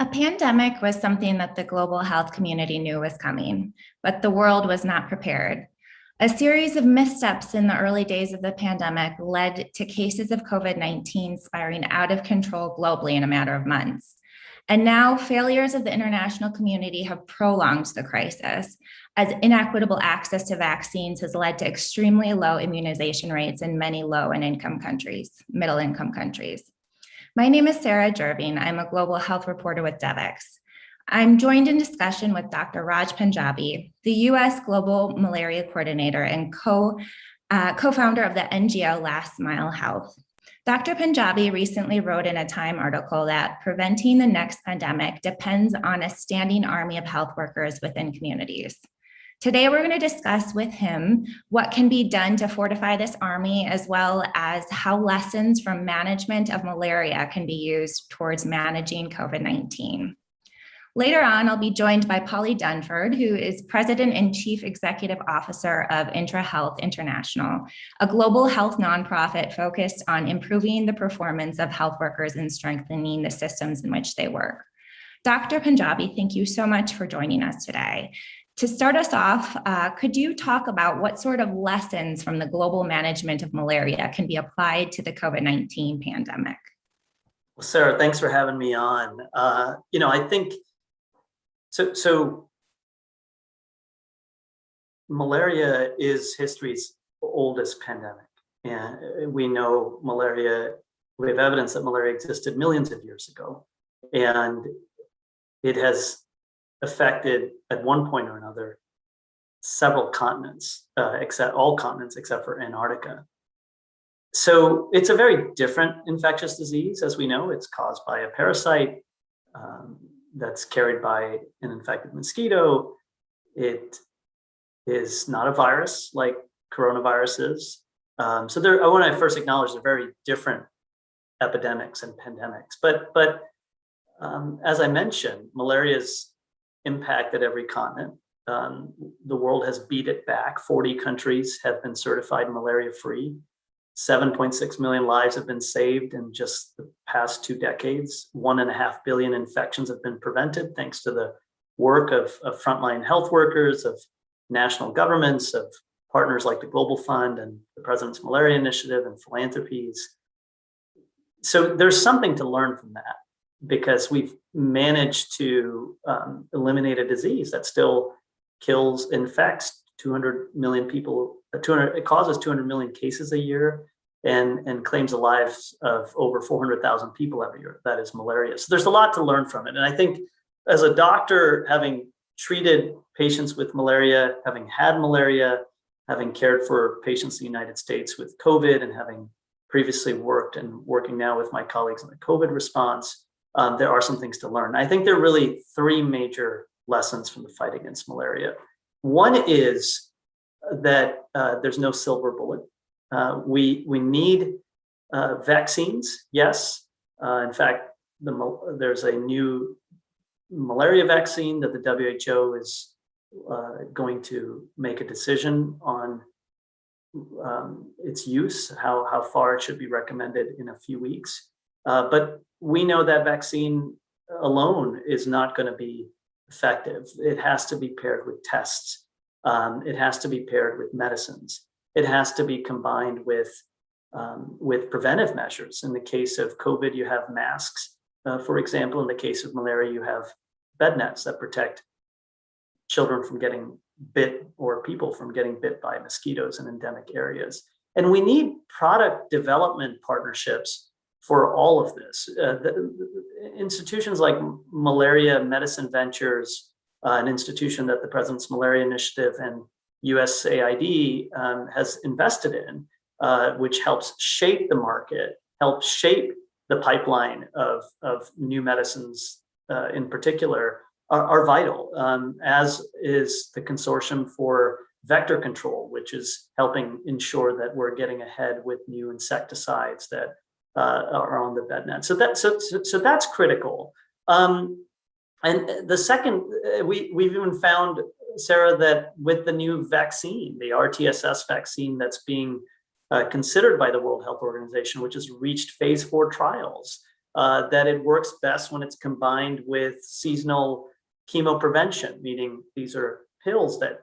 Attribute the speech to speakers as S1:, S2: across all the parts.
S1: A pandemic was something that the global health community knew was coming, but the world was not prepared. A series of missteps in the early days of the pandemic led to cases of COVID-19 spiraling out of control globally in a matter of months. And now failures of the international community have prolonged the crisis, as inequitable access to vaccines has led to extremely low immunization rates in many low and middle income countries. My name is Sarah Jerving. I'm a global health reporter with Devex. I'm joined in discussion with Dr. Raj Panjabi, the US Global Malaria Coordinator and co-founder of the NGO Last Mile Health. Dr. Panjabi recently wrote in a Time article that preventing the next pandemic depends on a standing army of health workers within communities. Today, we're going to discuss with him what can be done to fortify this army, as well as how lessons from management of malaria can be used towards managing COVID-19. Later on, I'll be joined by Polly Dunford, who is President and Chief Executive Officer of IntraHealth International, a global health nonprofit focused on improving the performance of health workers and strengthening the systems in which they work. Dr. Panjabi, thank you so much for joining us today. To start us off, could you talk about what sort of lessons from the global management of malaria can be applied to the COVID-19 pandemic?
S2: Well, Sarah, thanks for having me on. I think so malaria is history's oldest pandemic. And we know we have evidence that malaria existed millions of years ago. And it has affected at one point or another several continents, all continents except for Antarctica. So it's a very different infectious disease. As we know, it's caused by a parasite that's carried by an infected mosquito. It is not a virus like coronavirus is. I want to first acknowledge they're very different epidemics and pandemics. But as I mentioned, malaria's impacted every continent. The world has beat it back. 40 countries have been certified malaria-free. 7.6 million lives have been saved in just the past 2 decades. 1.5 billion infections have been prevented thanks to the work of frontline health workers, of national governments, of partners like the Global Fund and the President's Malaria Initiative and philanthropies. So there's something to learn from that, because we've managed to eliminate a disease that still infects 200 million people. It causes 200 million cases a year and claims the lives of over 400,000 people every year. That is malaria. So there's a lot to learn from it. And I think as a doctor, having treated patients with malaria, having had malaria, having cared for patients in the United States with COVID, and having previously working now with my colleagues in the COVID response, there are some things to learn. I think there are really 3 major lessons from the fight against malaria. One is that there's no silver bullet. We need vaccines, yes. In fact, there's a new malaria vaccine that the WHO is going to make a decision on its use, how far it should be recommended in a few weeks. But we know that vaccine alone is not going to be effective. It has to be paired with tests. It has to be paired with medicines. It has to be combined with preventive measures. In the case of COVID, you have masks. For example, in the case of malaria, you have bed nets that protect children from getting bit, or people from getting bit by mosquitoes in endemic areas. And we need product development partnerships for all of this. Institutions like Malaria Medicine Ventures, an institution that the President's Malaria Initiative and USAID has invested in, which helps shape the market, helps shape the pipeline of new medicines in particular, are vital, as is the Consortium for Vector Control, which is helping ensure that we're getting ahead with new insecticides that are on the bed net. So that's critical. And the second, we've even found, Sarah, that with the new vaccine, the RTSS vaccine that's being considered by the World Health Organization, which has reached phase 4 trials, that it works best when it's combined with seasonal chemoprevention, meaning these are pills that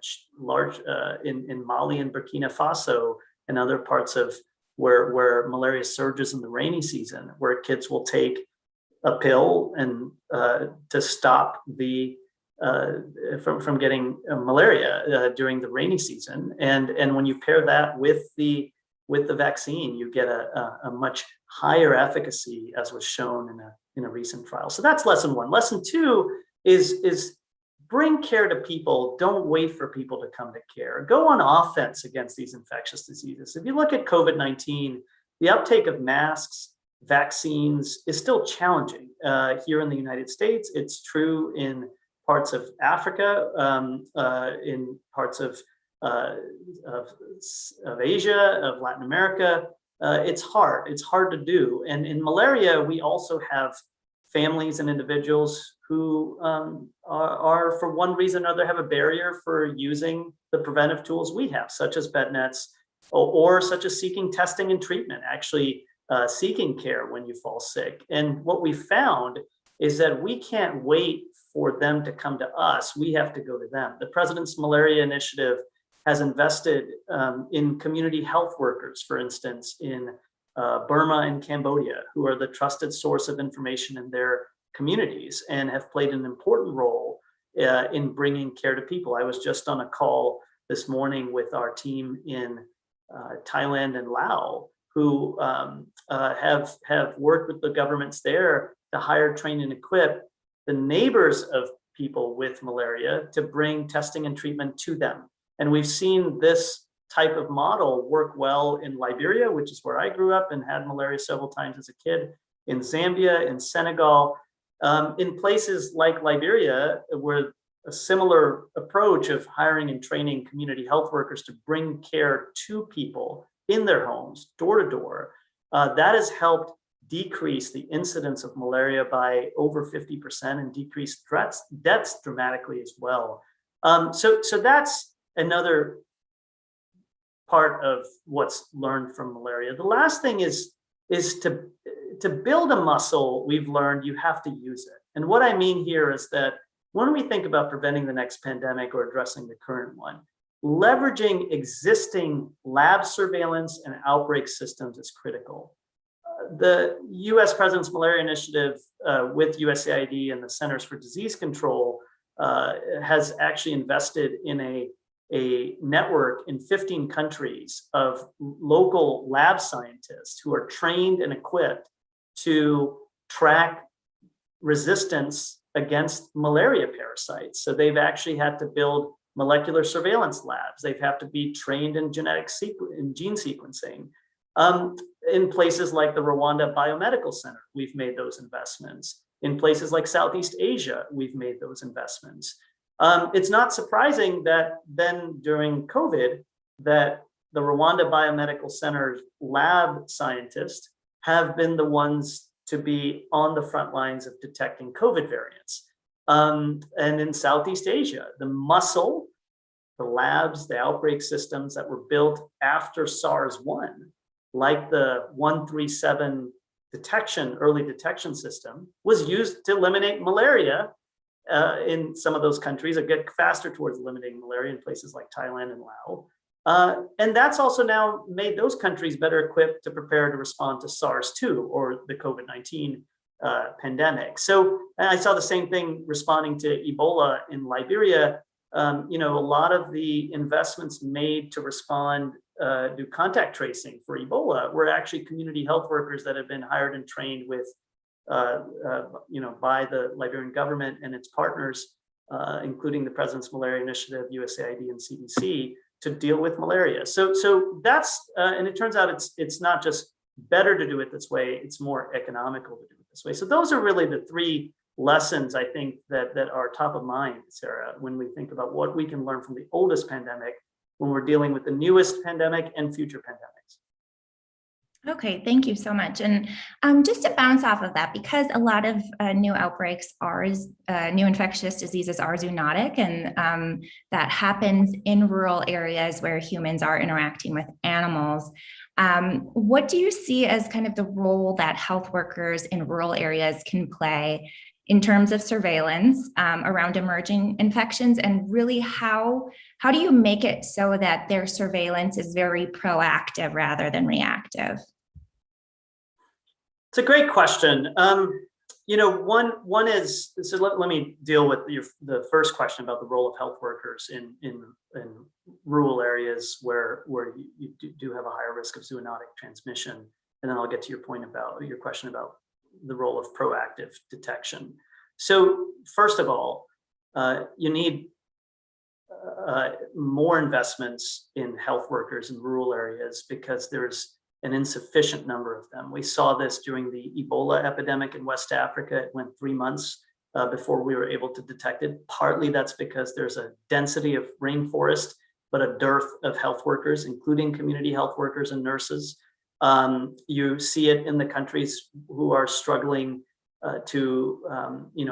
S2: in Mali and Burkina Faso and other parts of where malaria surges in the rainy season, where kids will take a pill and to stop from getting malaria during the rainy season, and when you pair that with the vaccine, you get a much higher efficacy, as was shown in a recent trial. So that's lesson one. Lesson two is bring care to people. Don't wait for people to come to care. Go on offense against these infectious diseases. If you look at COVID-19, the uptake of masks, vaccines is still challenging. Here in the United States, it's true in parts of Africa, in parts of Asia, of Latin America. It's hard to do. And in malaria, we also have families and individuals who are for one reason or another, have a barrier for using the preventive tools we have, such as bed nets, or such as seeking testing and treatment, actually seeking care when you fall sick. And what we found is that we can't wait for them to come to us. We have to go to them. The President's Malaria Initiative has invested in community health workers, for instance, in Burma and Cambodia, who are the trusted source of information in their communities and have played an important role in bringing care to people. I was just on a call this morning with our team in Thailand and Laos, who have worked with the governments there to hire, train, and equip the neighbors of people with malaria to bring testing and treatment to them. And we've seen this type of model work well in Liberia, which is where I grew up and had malaria several times as a kid, in Zambia, in Senegal, in places like Liberia, where a similar approach of hiring and training community health workers to bring care to people in their homes, door to door, that has helped decrease the incidence of malaria by over 50% and decrease deaths dramatically as well. So that's another part of what's learned from malaria. The last thing is to build a muscle. We've learned you have to use it. And what I mean here is that when we think about preventing the next pandemic or addressing the current one, leveraging existing lab surveillance and outbreak systems is critical. The US President's Malaria Initiative with USAID and the Centers for Disease Control has actually invested in a network in 15 countries of local lab scientists who are trained and equipped to track resistance against malaria parasites. So they've actually had to build molecular surveillance labs. They've had to be trained in gene sequencing. In places like the Rwanda Biomedical Center, we've made those investments. In places like Southeast Asia, we've made those investments. It's not surprising that then during COVID, that the Rwanda Biomedical Center's lab scientists have been the ones to be on the front lines of detecting COVID variants. And in Southeast Asia, the muscle, the labs, the outbreak systems that were built after SARS-1, like the 137 early detection system, was used to eliminate malaria in some of those countries, or get faster towards eliminating malaria in places like Thailand and Laos. And that's also now made those countries better equipped to prepare to respond to SARS-2 or the COVID-19 pandemic. So I saw the same thing responding to Ebola in Liberia. A lot of the investments made to respond do contact tracing for Ebola were actually community health workers that have been hired and trained with, by the Liberian government and its partners, including the President's Malaria Initiative, USAID, and CDC, to deal with malaria. So that's, and it turns out it's not just better to do it this way, it's more economical to do it this way. So those are really the three lessons, I think, that are top of mind, Sarah, when we think about what we can learn from the oldest pandemic when we're dealing with the newest pandemic and future pandemics.
S1: Okay, thank you so much. And just to bounce off of that, because a lot of new outbreaks new infectious diseases are zoonotic, and that happens in rural areas where humans are interacting with animals. What do you see as kind of the role that health workers in rural areas can play in terms of surveillance around emerging infections, and really how do you make it so that their surveillance is very proactive rather than reactive?
S2: It's a great question. One is, so let me deal with the first question about the role of health workers in rural areas where you do have a higher risk of zoonotic transmission, and then I'll get to your question about the role of proactive detection. So first of all, you need more investments in health workers in rural areas because there's an insufficient number of them. We saw this during the Ebola epidemic in West Africa. It went 3 months before we were able to detect it. Partly that's because there's a density of rainforest, but a dearth of health workers, including community health workers and nurses. You see it in the countries who are struggling to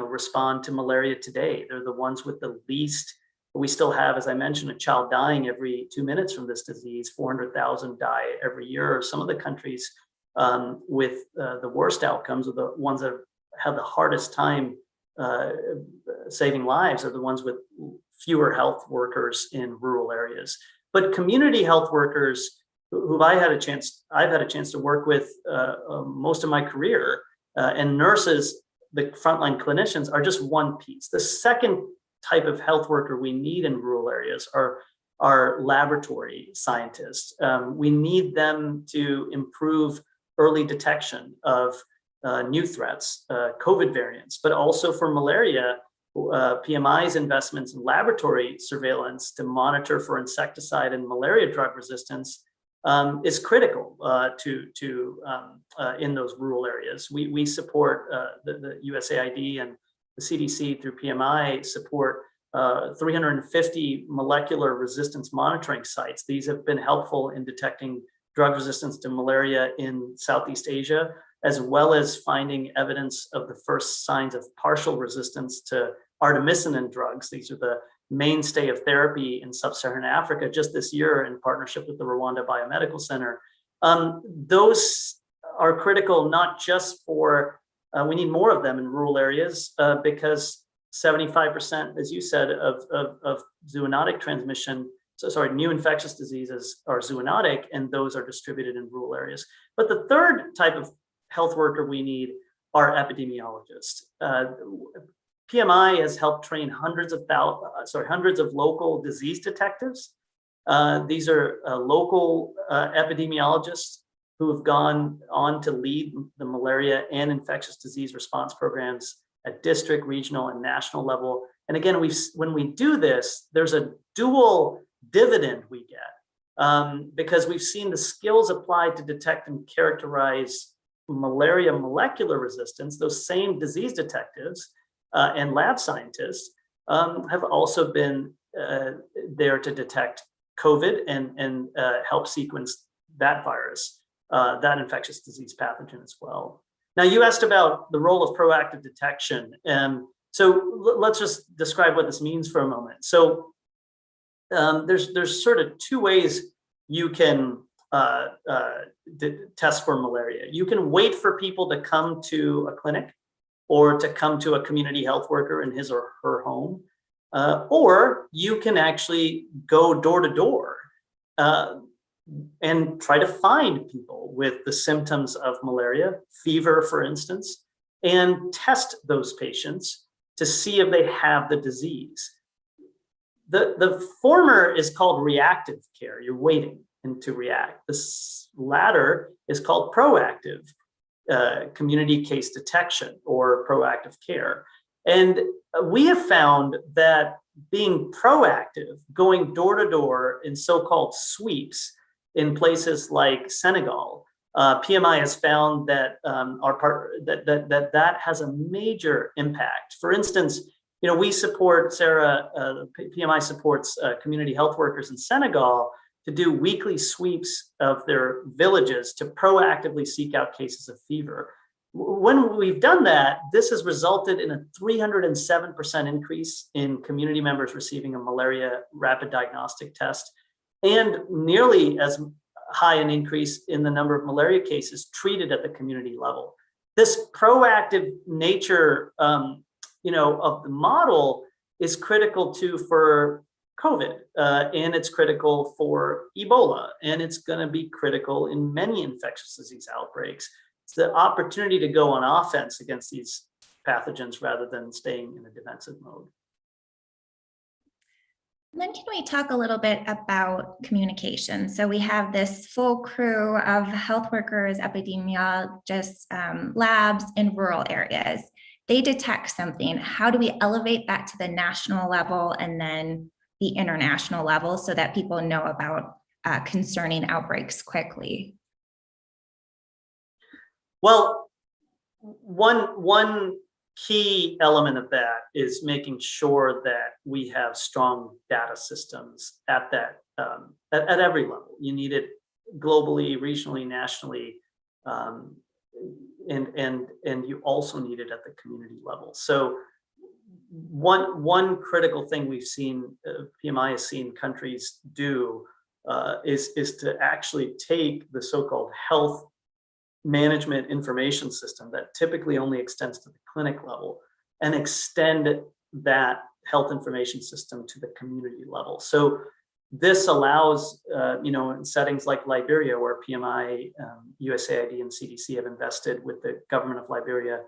S2: respond to malaria today. They're the ones with the least. We still have, as I mentioned, a child dying every 2 minutes from this disease. 400,000 die every year. Some of the countries with the worst outcomes, are the ones that have the hardest time saving lives, are the ones with fewer health workers in rural areas. But community health workers, who I've had a chance to work with most of my career, and nurses, the frontline clinicians, are just one piece. The second type of health worker we need in rural areas are laboratory scientists. We need them to improve early detection of new threats, COVID variants, but also for malaria, PMI's investments in laboratory surveillance to monitor for insecticide and malaria drug resistance is critical in those rural areas. We support the USAID and the CDC through PMI support 350 molecular resistance monitoring sites. These have been helpful in detecting drug resistance to malaria in Southeast Asia, as well as finding evidence of the first signs of partial resistance to artemisinin drugs. These are the mainstay of therapy in sub-Saharan Africa just this year in partnership with the Rwanda Biomedical Center. Those are critical not just for, we need more of them in rural areas because 75%, as you said, of zoonotic transmission, new infectious diseases are zoonotic, and those are distributed in rural areas. But the third type of health worker we need are epidemiologists. PMI has helped train hundreds of local disease detectives. These are local epidemiologists who have gone on to lead the malaria and infectious disease response programs at district, regional, and national level. And again, when we do this, there's a dual dividend we get because we've seen the skills applied to detect and characterize malaria molecular resistance. Those same disease detectives and lab scientists have also been there to detect COVID and help sequence that virus, that infectious disease pathogen as well. Now, you asked about the role of proactive detection. So let's just describe what this means for a moment. So there's sort of two ways you can test for malaria. You can wait for people to come to a clinic or to come to a community health worker in his or her home, or you can actually go door to door and try to find people with the symptoms of malaria, fever, for instance, and test those patients to see if they have the disease. The former is called reactive care. You're waiting and to react. The latter is called proactive community case detection or proactive care. And we have found that being proactive, going door to door in so-called sweeps in places like Senegal, PMI has found that that has a major impact. For instance, we support, PMI supports community health workers in Senegal to do weekly sweeps of their villages to proactively seek out cases of fever. When we've done that, this has resulted in a 307% increase in community members receiving a malaria rapid diagnostic test, and nearly as high an increase in the number of malaria cases treated at the community level. This proactive nature, of the model is critical too for COVID, and it's critical for Ebola, and it's going to be critical in many infectious disease outbreaks. It's the opportunity to go on offense against these pathogens rather than staying in a defensive mode.
S1: Then can we talk a little bit about communication? So we have this full crew of health workers, epidemiologists, labs in rural areas. They detect something. How do we elevate that to the national level and then the international level so that people know about concerning outbreaks quickly?
S2: Well, one key element of that is making sure that we have strong data systems at that at every level. You need it globally, regionally, nationally, and you also need it at the community level. So one critical thing we've seen, PMI has seen countries do, is to actually take the so-called health management information system that typically only extends to the clinic level and extend that health information system to the community level. So this allows, in settings like Liberia, where PMI, USAID, and CDC have invested with the government of Liberia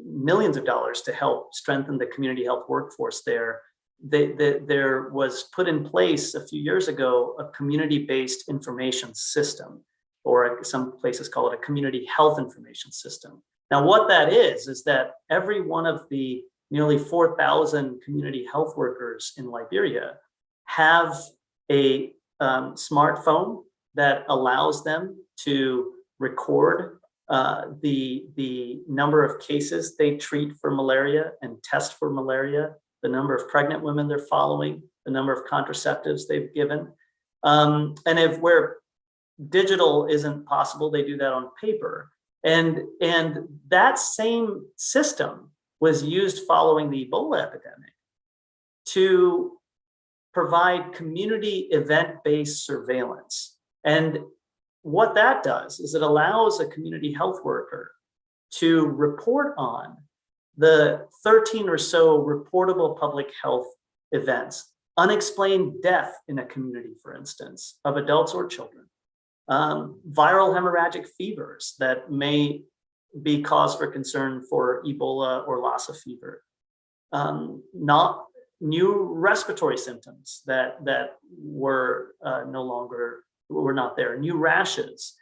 S2: millions of dollars to help strengthen the community health workforce there. There was put in place a few years ago a community-based information system, or some places call it a community health information system. Now, what that is that every one of the nearly 4,000 community health workers in Liberia have a smartphone that allows them to record the number of cases they treat for malaria and test for malaria, the number of pregnant women they're following, the number of contraceptives they've given. And where digital isn't possible, they do that on paper. And that same system was used following the Ebola epidemic to provide community event-based surveillance. And what that does is it allows a community health worker to report on the 13 or so reportable public health events, unexplained death in a community, for instance, of adults or children, viral hemorrhagic fevers that may be cause for concern for Ebola or Lassa fever, not new respiratory symptoms that were were not there, new rashes.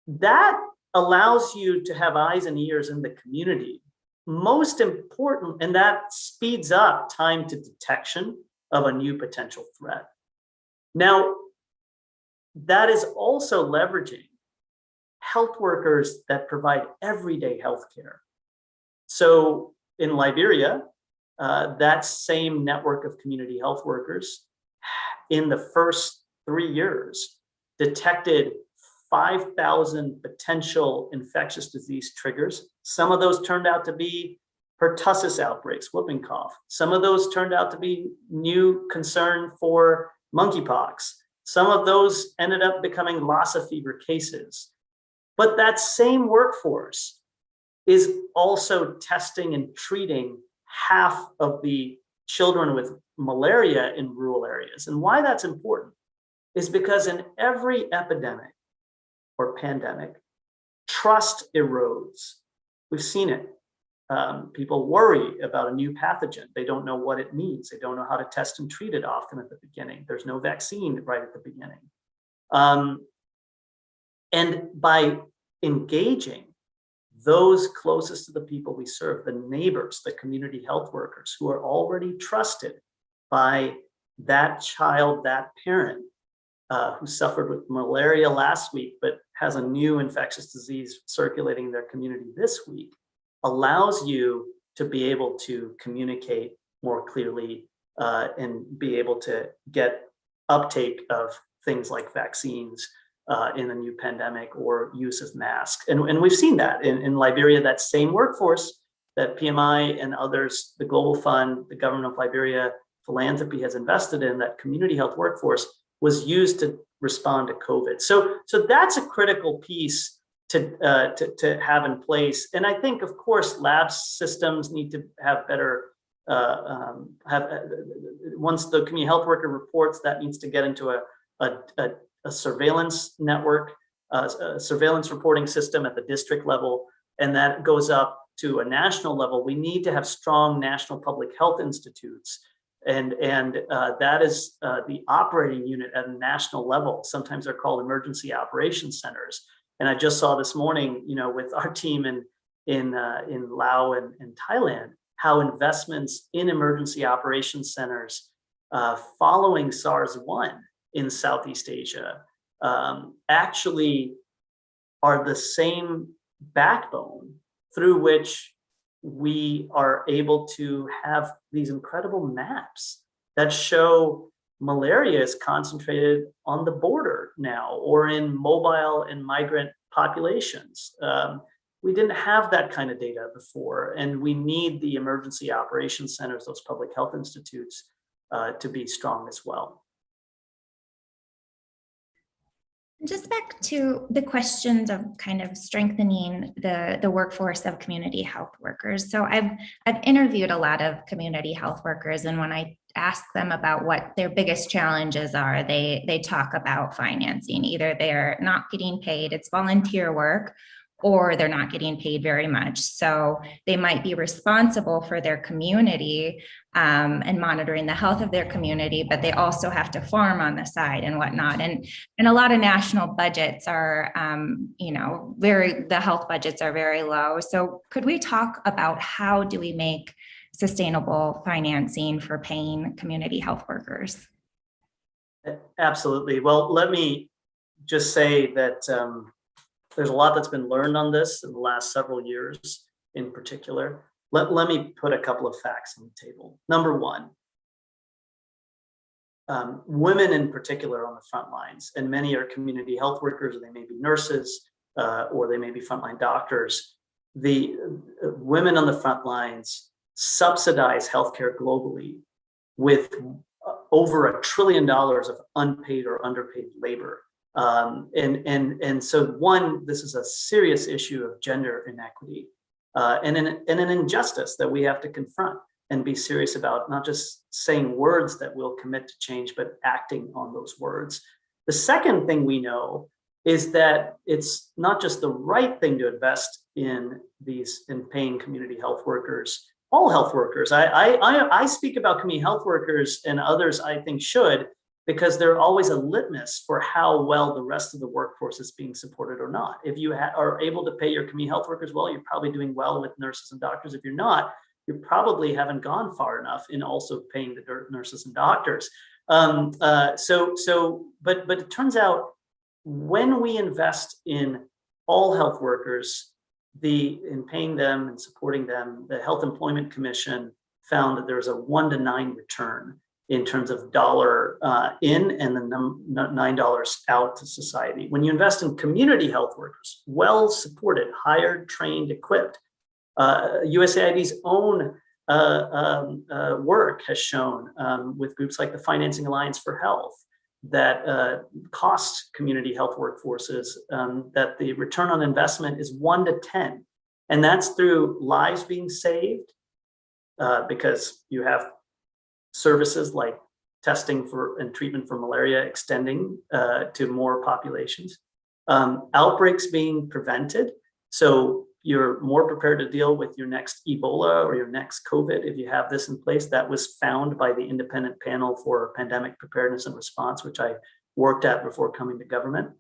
S2: That allows you to have eyes and ears in the community. Most important, and that speeds up time to detection of a new potential threat. Now, that is also leveraging health workers that provide everyday healthcare. So in Liberia, that same network of community health workers in the first 3 years detected 5,000 potential infectious disease triggers. Some of those turned out to be pertussis outbreaks, whooping cough. Some of those turned out to be new concern for monkeypox. Some of those ended up becoming Lassa fever cases. But that same workforce is also testing and treating half of the children with malaria in rural areas. And why that's important is because in every epidemic or pandemic, trust erodes. We've seen it. People worry about a new pathogen. They don't know what it means. They don't know how to test and treat it often at the beginning. There's no vaccine right at the beginning. And by engaging those closest to the people we serve, the neighbors, the community health workers who are already trusted by that child, that parent who suffered with malaria last week, but has a new infectious disease circulating in their community this week, allows you to be able to communicate more clearly and be able to get uptake of things like vaccines in a new pandemic or use of masks. And we've seen that in Liberia, that same workforce that PMI and others, the Global Fund, the government of Liberia, philanthropy has invested in, that community health workforce was used to respond to COVID. So that's a critical piece to have in place. And I think, of course, lab systems need to have better, once the community health worker reports, that needs to get into a surveillance network, a surveillance reporting system at the district level, and that goes up to a national level. We need to have strong national public health institutes, and that is the operating unit at a national level. Sometimes they're called emergency operations centers. And I just saw this morning, with our team in Laos and Thailand, how investments in emergency operations centers following SARS-1 in Southeast Asia actually are the same backbone through which we are able to have these incredible maps that show malaria is concentrated on the border now, or in mobile and migrant populations. We didn't have that kind of data before, and we need the emergency operations centers, those public health institutes, to be strong as well.
S1: Just back to the questions of kind of strengthening the workforce of community health workers. So I've interviewed a lot of community health workers, and when I ask them about what their biggest challenges are, they talk about financing. Either they're not getting paid, it's volunteer work, or they're not getting paid very much. So they might be responsible for their community and monitoring the health of their community, but they also have to farm on the side and whatnot. And a lot of national budgets are, the health budgets are very low. So could we talk about how do we make sustainable financing for paying community health workers?
S2: Absolutely. Well, let me just say that there's a lot that's been learned on this in the last several years in particular. Let me put a couple of facts on the table. Number one, women in particular on the front lines, and many are community health workers, or they may be nurses, or they may be frontline doctors. The women on the front lines subsidize healthcare globally with over $1 trillion of unpaid or underpaid labor. And so one, this is a serious issue of gender inequity and an injustice that we have to confront and be serious about, not just saying words that will commit to change, but acting on those words. The second thing we know is that it's not just the right thing to invest in paying community health workers, all health workers. I speak about community health workers, and others I think should, because they're always a litmus for how well the rest of the workforce is being supported or not. If you are able to pay your community health workers well, you're probably doing well with nurses and doctors. If you're not, you probably haven't gone far enough in also paying the nurses and doctors. But it turns out when we invest in all health workers, in paying them and supporting them, the Health Employment Commission found that there's a 1 to 9 return in terms of dollar in and then $9 out to society. When you invest in community health workers, well supported, hired, trained, equipped, USAID's own work has shown with groups like the Financing Alliance for Health that costs community health workforces that the return on investment is 1 to 10. And that's through lives being saved because you have services like testing for and treatment for malaria extending to more populations, outbreaks being prevented. So you're more prepared to deal with your next Ebola or your next COVID if you have this in place. That was found by the Independent Panel for Pandemic Preparedness and Response, which I worked at before coming to government,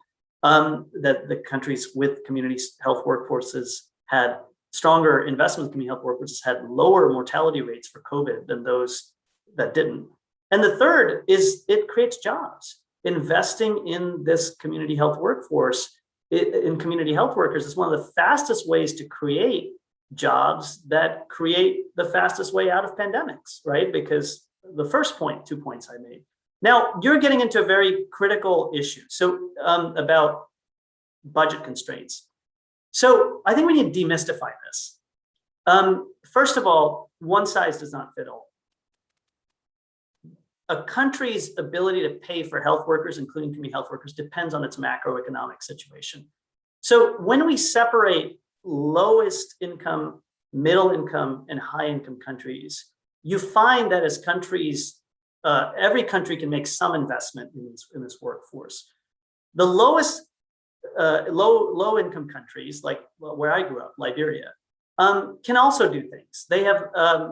S2: that the countries with community health workforces had stronger investment in community health workforces had lower mortality rates for COVID than those that didn't. And the third is it creates jobs. Investing in this community health workforce, in community health workers, is one of the fastest ways to create jobs that create the fastest way out of pandemics, right? Because the first point, 2 points I made. Now, you're getting into a very critical issue. So about budget constraints. So I think we need to demystify this. First of all, one size does not fit all. a country's ability to pay for health workers, including community health workers, depends on its macroeconomic situation. So when we separate lowest income, middle income, and high income countries, you find that as countries, every country can make some investment in this workforce. The lowest, low income countries, like where I grew up, Liberia, can also do things. They have,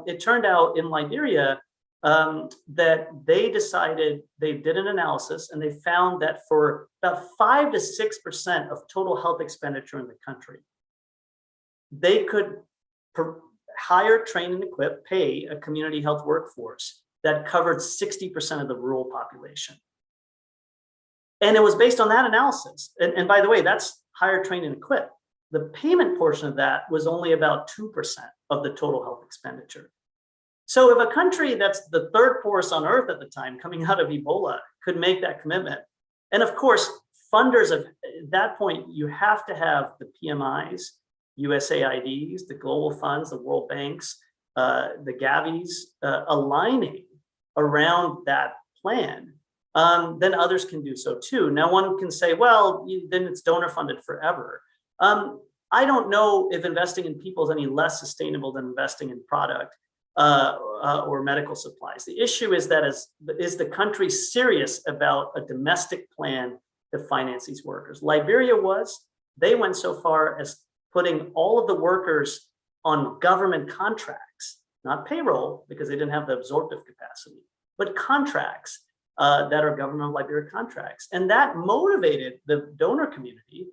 S2: it turned out in Liberia that they decided, they did an analysis and they found that for about 5 to 6% of total health expenditure in the country, they could hire, train, and equip, pay a community health workforce that covered 60% of the rural population. And it was based on that analysis. And by the way, that's hire, train, and equip. The payment portion of that was only about 2% of the total health expenditure. So if a country that's the third poorest on earth at the time, coming out of Ebola, could make that commitment, and of course, funders at that point, you have to have the PMIs, USAIDs, the global funds, the World Banks, the Gavis aligning around that plan, then others can do so too. Now, one can say, well, then it's donor funded forever. I don't know if investing in people is any less sustainable than investing in product or medical supplies. The issue is that is the country serious about a domestic plan to finance these workers? Liberia was. They went so far as putting all of the workers on government contracts, not payroll, because they didn't have the absorptive capacity, but contracts that are government of Liberia contracts. And that motivated the donor community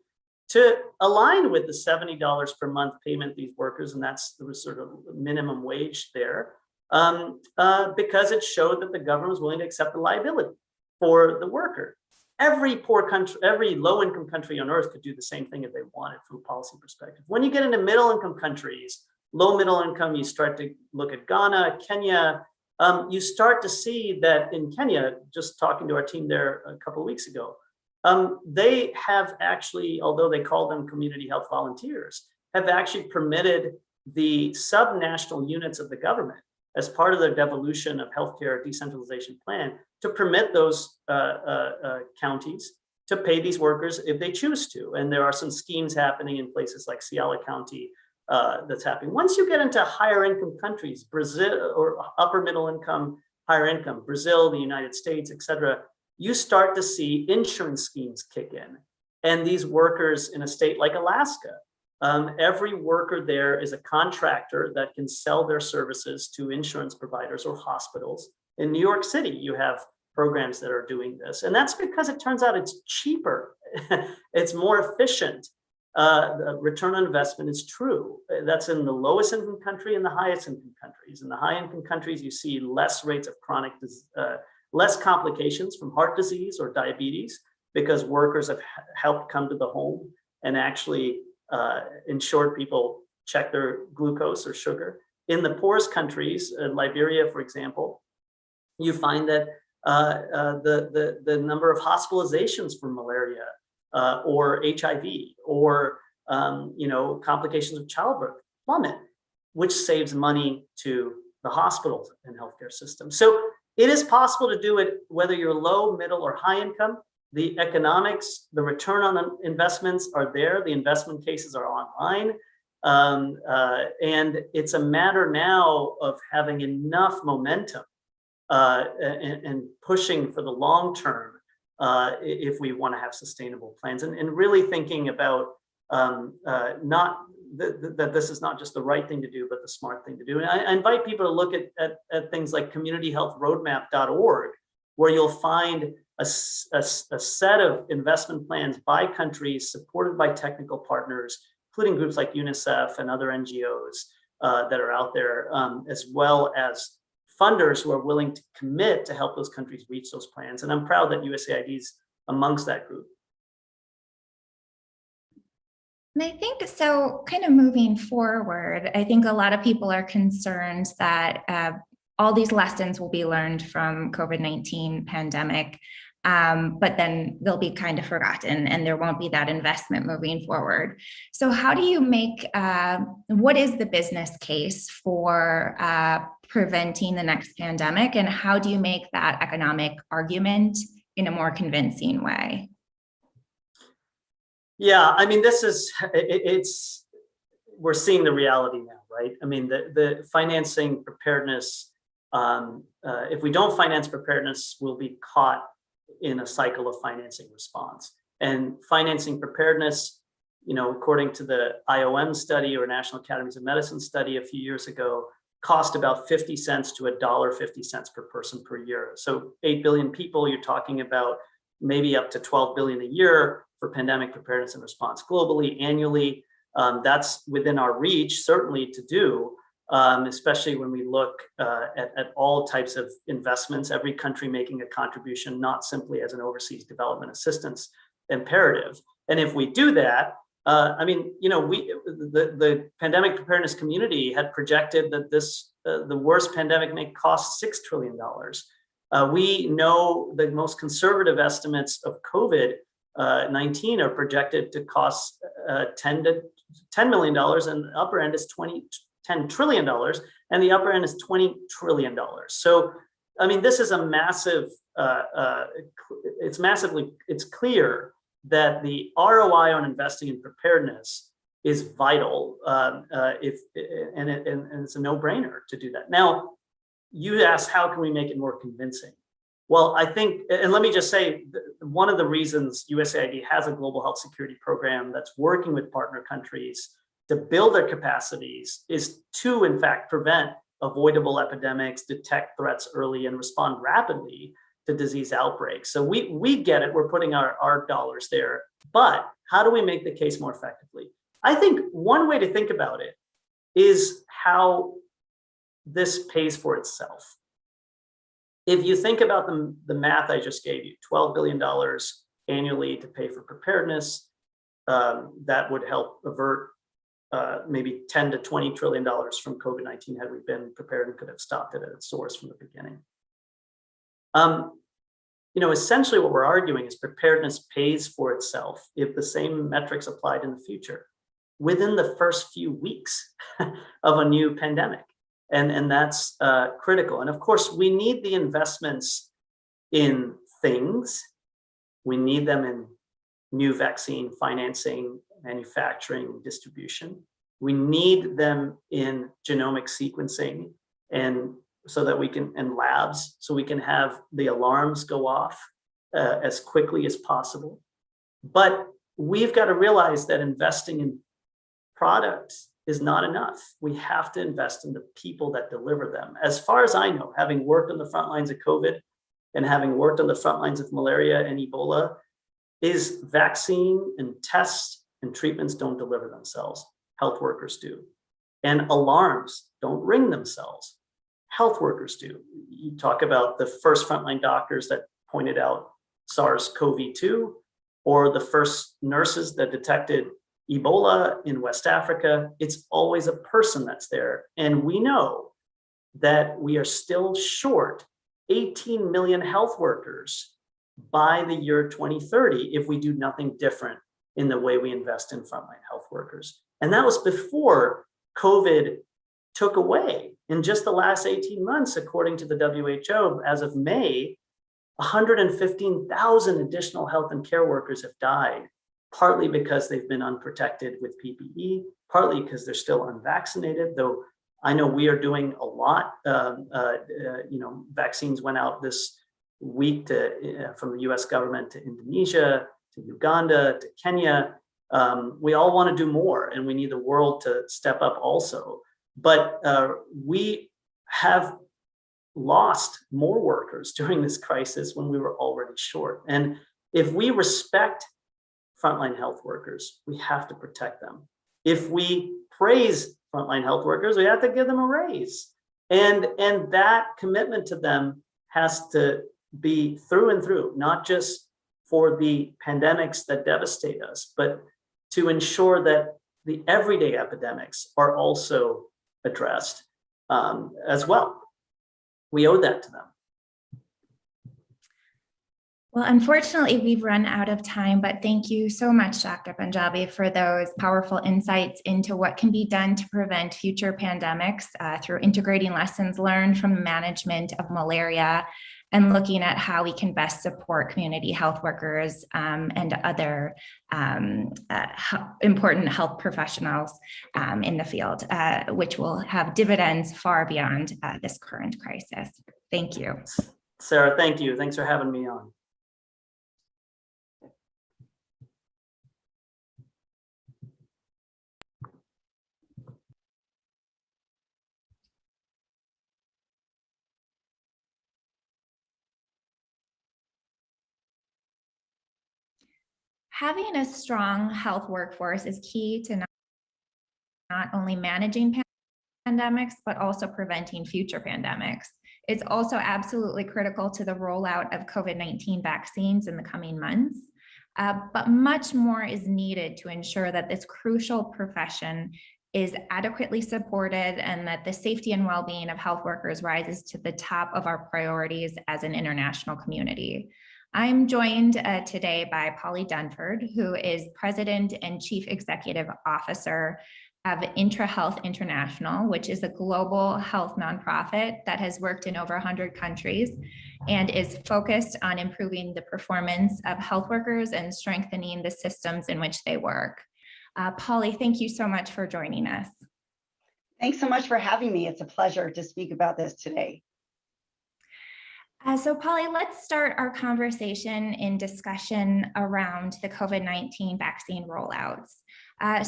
S2: to align with the $70 per month payment these workers, and that's the sort of minimum wage there, because it showed that the government was willing to accept the liability for the worker. Every poor country, every low-income country on earth could do the same thing if they wanted from a policy perspective. When you get into middle-income countries, low middle income, you start to look at Ghana, Kenya, you start to see that in Kenya, just talking to our team there a couple of weeks ago, they have actually, although they call them community health volunteers, have actually permitted the subnational units of the government as part of their devolution of healthcare decentralization plan to permit those counties to pay these workers if they choose to. And there are some schemes happening in places like Ciala County that's happening. Once you get into higher income countries, Brazil, or upper middle income, higher income, Brazil, the United States, et cetera, you start to see insurance schemes kick in. And these workers in a state like Alaska, every worker there is a contractor that can sell their services to insurance providers or hospitals. In New York City, you have programs that are doing this. And that's because it turns out it's cheaper. It's more efficient. The return on investment is true. That's in the lowest income country and the highest income countries. In the high income countries, you see less rates of chronic less complications from heart disease or diabetes because workers have helped come to the home and actually ensured people check their glucose or sugar. In the poorest countries, Liberia, for example, you find that the number of hospitalizations for malaria or HIV or complications of childbirth plummet, which saves money to the hospitals and healthcare system. So it is possible to do it whether you're low, middle, or high income. The economics, the return on the investments are there. The investment cases are online. And it's a matter now of having enough momentum and pushing for the long term if we want to have sustainable plans, and really thinking about not that this is not just the right thing to do, but the smart thing to do. And I invite people to look at things like communityhealthroadmap.org, where you'll find a set of investment plans by countries supported by technical partners, including groups like UNICEF and other NGOs that are out there, as well as funders who are willing to commit to help those countries reach those plans. And I'm proud that USAID is amongst that group.
S1: And I think so, kind of moving forward, I think a lot of people are concerned that all these lessons will be learned from COVID-19 pandemic, but then they'll be kind of forgotten and there won't be that investment moving forward. So how do you make, what is the business case for preventing the next pandemic, and how do you make that economic argument in a more convincing way?
S2: Yeah, I mean, we're seeing the reality now, right? I mean, the financing preparedness, if we don't finance preparedness, we'll be caught in a cycle of financing response. And financing preparedness, according to the IOM study or National Academies of Medicine study a few years ago, cost about 50 cents to $1.50 per person per year. So 8 billion people, you're talking about maybe up to 12 billion a year for pandemic preparedness and response globally, annually. That's within our reach, certainly, to do, especially when we look at all types of investments, every country making a contribution, not simply as an overseas development assistance imperative. And if we do that, the pandemic preparedness community had projected that the worst pandemic may cost $6 trillion. We know the most conservative estimates of COVID-19 are projected to cost $10 million, and the upper end is $10 trillion, and the upper end is $20 trillion. So, I mean, this is a massive, it's clear that the ROI on investing in preparedness is vital, and it's a no-brainer to do that. Now, you asked, how can we make it more convincing? Well, I think, and let me just say, one of the reasons USAID has a global health security program that's working with partner countries to build their capacities is to, in fact, prevent avoidable epidemics, detect threats early, and respond rapidly to disease outbreaks. So we get it, we're putting our dollars there, but how do we make the case more effectively? I think one way to think about it is how this pays for itself. If you think about the math I just gave you, $12 billion annually to pay for preparedness, that would help avert maybe $10 to $20 trillion from COVID-19 had we been prepared and could have stopped it at its source from the beginning. Essentially what we're arguing is preparedness pays for itself if the same metrics applied in the future within the first few weeks of a new pandemic. And that's critical. And of course, we need the investments in things. We need them in new vaccine financing, manufacturing, distribution. We need them in genomic sequencing and so that we can, and labs, so we can have the alarms go off as quickly as possible. But we've got to realize that investing in products is not enough. We have to invest in the people that deliver them. As far as I know, having worked on the front lines of COVID and having worked on the front lines of malaria and Ebola, is vaccine and tests and treatments don't deliver themselves. Health workers do. And alarms don't ring themselves. Health workers do. You talk about the first frontline doctors that pointed out SARS-CoV-2, or the first nurses that detected Ebola in West Africa. It's always a person that's there. And we know that we are still short 18 million health workers by the year 2030 if we do nothing different in the way we invest in frontline health workers. And that was before COVID took away. In just the last 18 months, according to the WHO, as of May, 115,000 additional health and care workers have died, partly because they've been unprotected with PPE, partly because they're still unvaccinated, though I know we are doing a lot. Vaccines went out this week from the US government to Indonesia, to Uganda, to Kenya. We all want to do more, and we need the world to step up also. But we have lost more workers during this crisis when we were already short. And if we respect frontline health workers, we have to protect them. If we praise frontline health workers, we have to give them a raise. And that commitment to them has to be through and through, not just for the pandemics that devastate us, but to ensure that the everyday epidemics are also addressed as well. We owe that to them.
S1: Well, unfortunately, we've run out of time, but thank you so much, Dr. Panjabi, for those powerful insights into what can be done to prevent future pandemics through integrating lessons learned from the management of malaria and looking at how we can best support community health workers and other important health professionals in the field, which will have dividends far beyond this current crisis. Thank you.
S2: Sarah, thank you. Thanks for having me on.
S1: Having a strong health workforce is key to not only managing pandemics, but also preventing future pandemics. It's also absolutely critical to the rollout of COVID-19 vaccines in the coming months. But much more is needed to ensure that this crucial profession is adequately supported and that the safety and well-being of health workers rises to the top of our priorities as an international community. I'm joined today by Polly Dunford, who is President and Chief Executive Officer of IntraHealth International, which is a global health nonprofit that has worked in over 100 countries and is focused on improving the performance of health workers and strengthening the systems in which they work. Polly, thank you so much for joining us.
S3: Thanks so much for having me. It's a pleasure to speak about this today.
S1: So Polly, let's start our conversation in discussion around the COVID-19 vaccine rollouts.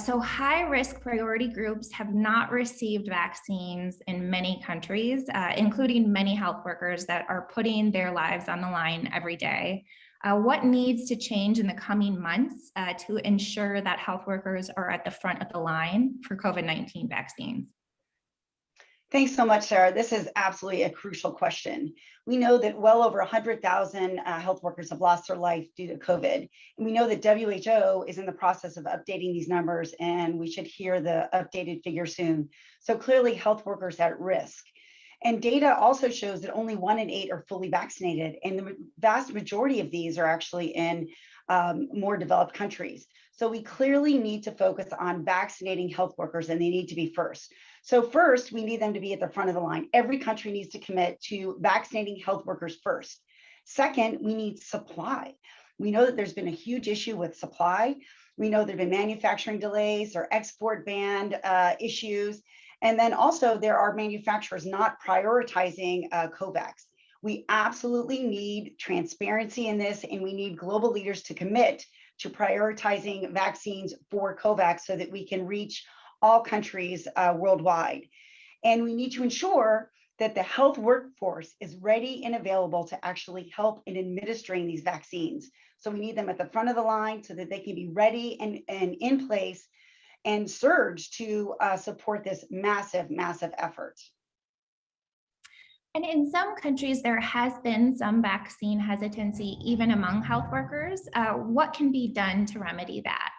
S1: So high-risk priority groups have not received vaccines in many countries, including many health workers that are putting their lives on the line every day. What needs to change in the coming months to ensure that health workers are at the front of the line for COVID-19 vaccines?
S3: Thanks so much, Sarah. This is absolutely a crucial question. We know that well over 100,000 health workers have lost their life due to COVID. And we know that WHO is in the process of updating these numbers, and we should hear the updated figure soon. So clearly health workers are at risk. And data also shows that only 1 in 8 are fully vaccinated. And the vast majority of these are actually in more developed countries. So we clearly need to focus on vaccinating health workers, and they need to be first. So first, we need them to be at the front of the line. Every country needs to commit to vaccinating health workers first. Second, we need supply. We know that there's been a huge issue with supply. We know there have been manufacturing delays or export ban issues. And then also there are manufacturers not prioritizing COVAX. We absolutely need transparency in this, and we need global leaders to commit to prioritizing vaccines for COVAX so that we can reach all countries worldwide. And we need to ensure that the health workforce is ready and available to actually help in administering these vaccines. So we need them at the front of the line so that they can be ready and in place and surge to support this massive, massive effort.
S1: And in some countries, there has been some vaccine hesitancy, even among health workers. What can be done to remedy that?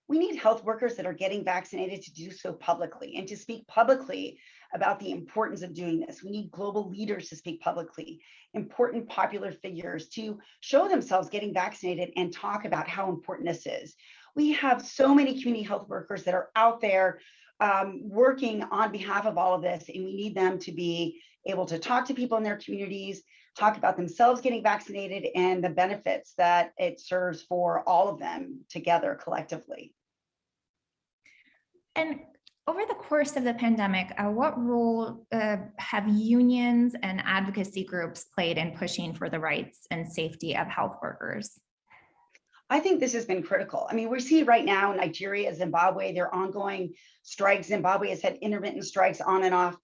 S3: We need health workers that are getting vaccinated to do so publicly and to speak publicly about the importance of doing this. We need global leaders to speak publicly, important popular figures to show themselves getting vaccinated and talk about how important this is. We have so many community health workers that are out there working on behalf of all of this, and we need them to be able to talk to people in their communities, talk about themselves getting vaccinated and the benefits that it serves for all of them together collectively.
S1: And over the course of the pandemic, what role have unions and advocacy groups played in pushing for the rights and safety of health workers?
S3: I think this has been critical. I mean, we see right now Nigeria, Zimbabwe, their ongoing strikes. Zimbabwe has had intermittent strikes on and off.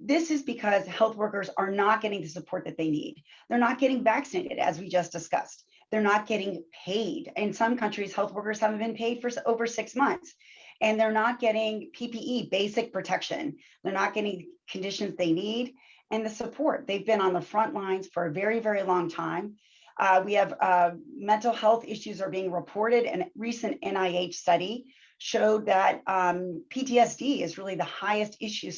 S3: This is because health workers are not getting the support that they need. They're not getting vaccinated, as we just discussed. They're not getting paid. In some countries, health workers haven't been paid for over 6 months, and they're not getting PPE, basic protection. They're not getting conditions they need and the support. They've been on the front lines for a very, very long time. We have mental health issues are being reported, and a recent NIH study showed that PTSD is really the highest issue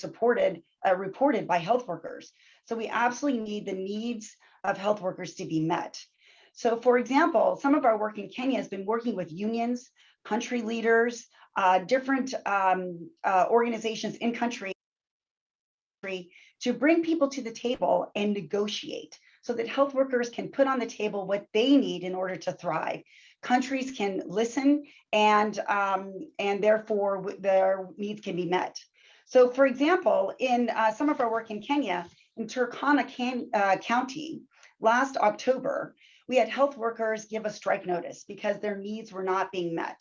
S3: reported by health workers. So we absolutely need the needs of health workers to be met. So for example, some of our work in Kenya has been working with unions, country leaders, different organizations in country to bring people to the table and negotiate so that health workers can put on the table what they need in order to thrive. Countries can listen and therefore their needs can be met. So for example, in some of our work in Kenya, in Turkana County, last October, we had health workers give a strike notice because their needs were not being met.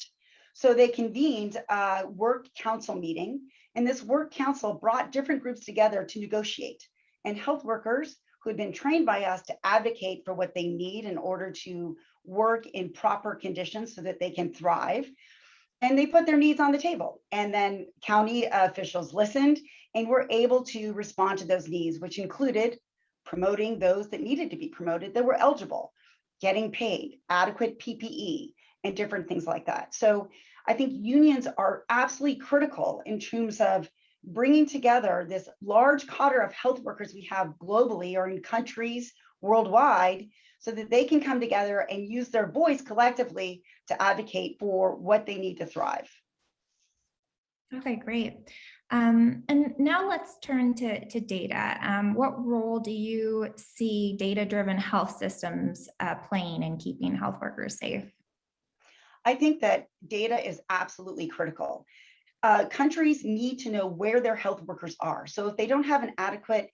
S3: So they convened a work council meeting, and this work council brought different groups together to negotiate. And health workers who had been trained by us to advocate for what they need in order to work in proper conditions so that they can thrive. And they put their needs on the table. And then county officials listened and were able to respond to those needs, which included promoting those that needed to be promoted that were eligible, getting paid, adequate PPE, and different things like that. So I think unions are absolutely critical in terms of bringing together this large cadre of health workers we have globally or in countries worldwide so that they can come together and use their voice collectively to advocate for what they need to thrive.
S1: Okay, great. And now let's turn to data. What role do you see data-driven health systems playing in keeping health workers safe?
S3: I think that data is absolutely critical. Countries need to know where their health workers are. So if they don't have an adequate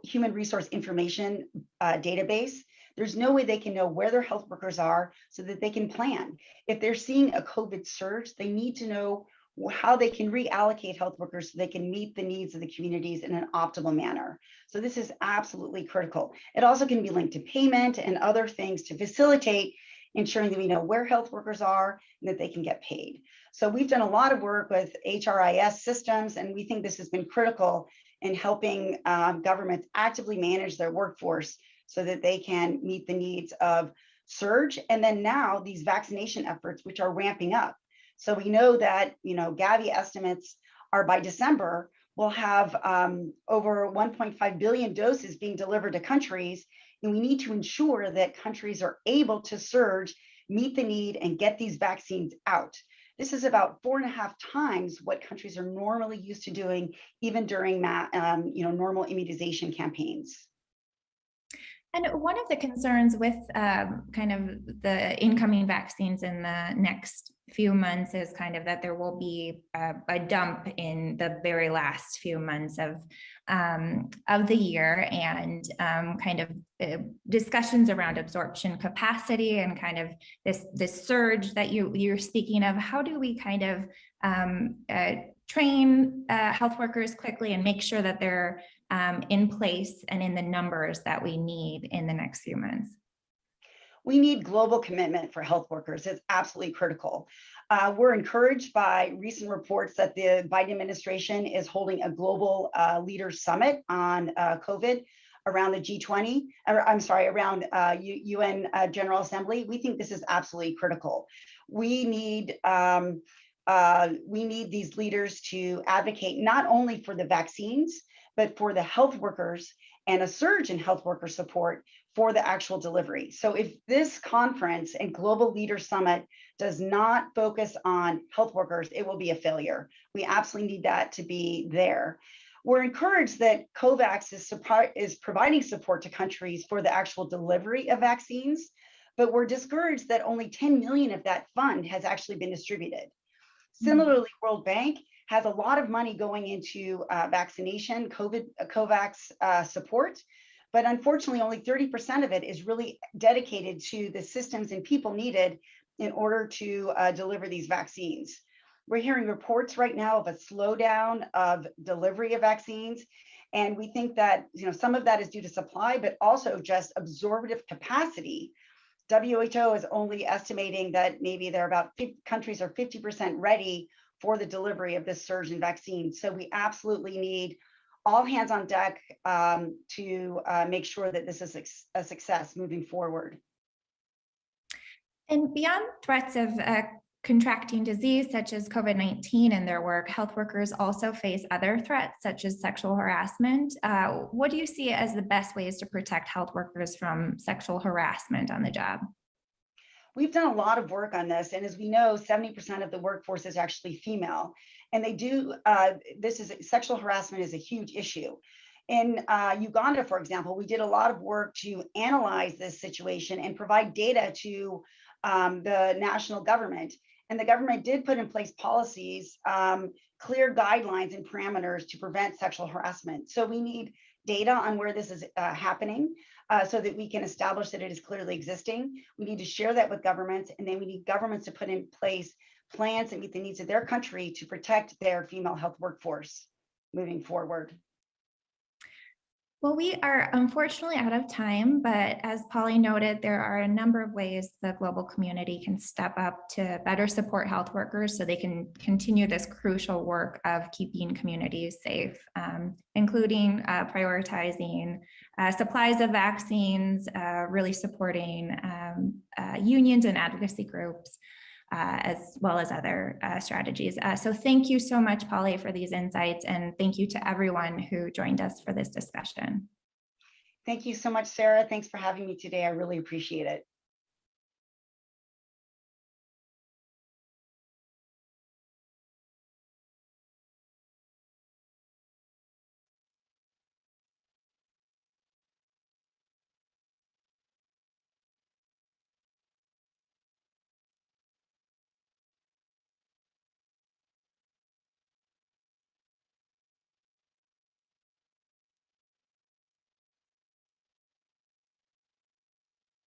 S3: human resource information database, there's no way they can know where their health workers are so that they can plan. If they're seeing a COVID surge, they need to know how they can reallocate health workers so they can meet the needs of the communities in an optimal manner. So this is absolutely critical. It also can be linked to payment and other things to facilitate ensuring that we know where health workers are and that they can get paid. So we've done a lot of work with HRIS systems, and we think this has been critical in helping governments actively manage their workforce so that they can meet the needs of surge. And then now these vaccination efforts, which are ramping up. So we know that, Gavi estimates are by December, we'll have over 1.5 billion doses being delivered to countries. And we need to ensure that countries are able to surge, meet the need, and get these vaccines out. This is about 4.5 times what countries are normally used to doing, even during normal immunization campaigns.
S1: And one of the concerns with kind of the incoming vaccines in the next few months is kind of that there will be a dump in the very last few months of the year, and kind of discussions around absorption capacity and kind of this surge that you're speaking of. How do we kind of train health workers quickly and make sure that they're in place and in the numbers that we need in the next few months?
S3: We need global commitment for health workers. It's absolutely critical. We're encouraged by recent reports that the Biden administration is holding a global leaders summit on COVID around the G20, around UN General Assembly. We think this is absolutely critical. We need these leaders to advocate not only for the vaccines, but for the health workers and a surge in health worker support for the actual delivery. So if this conference and Global Leaders Summit does not focus on health workers, it will be a failure. We absolutely need that to be there. We're encouraged that COVAX is providing support to countries for the actual delivery of vaccines, but we're discouraged that only 10 million of that fund has actually been distributed. Similarly, World Bank has a lot of money going into vaccination, COVAX support, but unfortunately only 30% of it is really dedicated to the systems and people needed in order to deliver these vaccines. We're hearing reports right now of a slowdown of delivery of vaccines, and we think that some of that is due to supply, but also just absorptive capacity. WHO is only estimating that maybe there are about 50 countries are 50% ready for the delivery of this surge in vaccines. So we absolutely need all hands on deck to make sure that this is a success moving forward.
S1: And beyond threats of contracting disease such as COVID-19 in their work, health workers also face other threats such as sexual harassment. What do you see as the best ways to protect health workers from sexual harassment on the job?
S3: We've done a lot of work on this, and as we know, 70% of the workforce is actually female, and they do, sexual harassment is a huge issue. In Uganda, for example, we did a lot of work to analyze this situation and provide data to the national government. And the government did put in place policies, clear guidelines and parameters to prevent sexual harassment. So we need data on where this is happening so that we can establish that it is clearly existing. We need to share that with governments, and then we need governments to put in place plans that meet the needs of their country to protect their female health workforce moving forward.
S1: Well, we are unfortunately out of time, but as Polly noted, there are a number of ways the global community can step up to better support health workers so they can continue this crucial work of keeping communities safe, including prioritizing supplies of vaccines, really supporting unions and advocacy groups, as well as other strategies. So thank you so much, Polly, for these insights, and thank you to everyone who joined us for this discussion.
S3: Thank you so much, Sarah. Thanks for having me today. I really appreciate it.